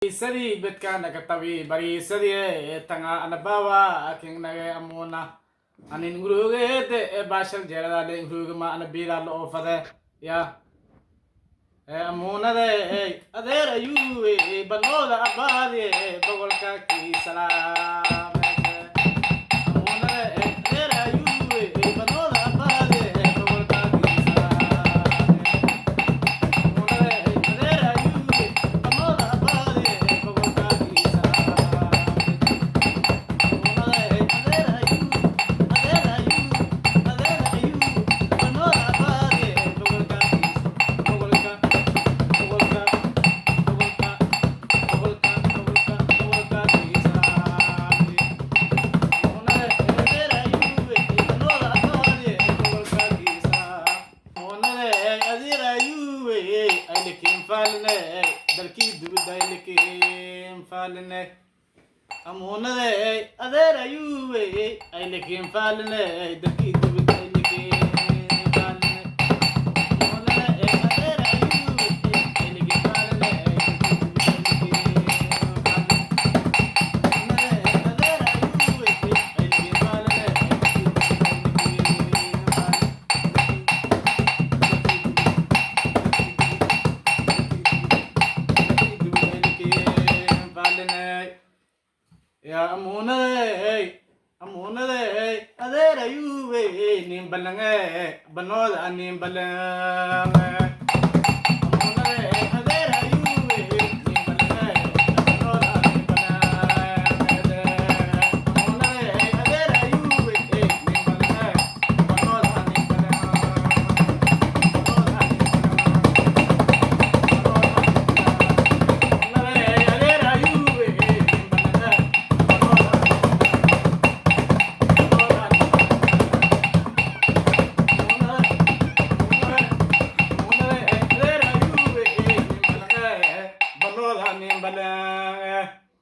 Sadi betka nakatawi bari sadi tanga anabawa aking nage amuna anin nguruge te bashal jera de nguruge ma anabira lo ofade ya amuna de adera yu banoda abadi bogol ka ki salam amuna de adera yu banoda abadi bogol ka ki falne amuna de adera yu ay lekin falne daki dubi ay lekin falne amuna de adera yu ay lekin falne ya amuna de adera yu nimbalange banoda nimbalange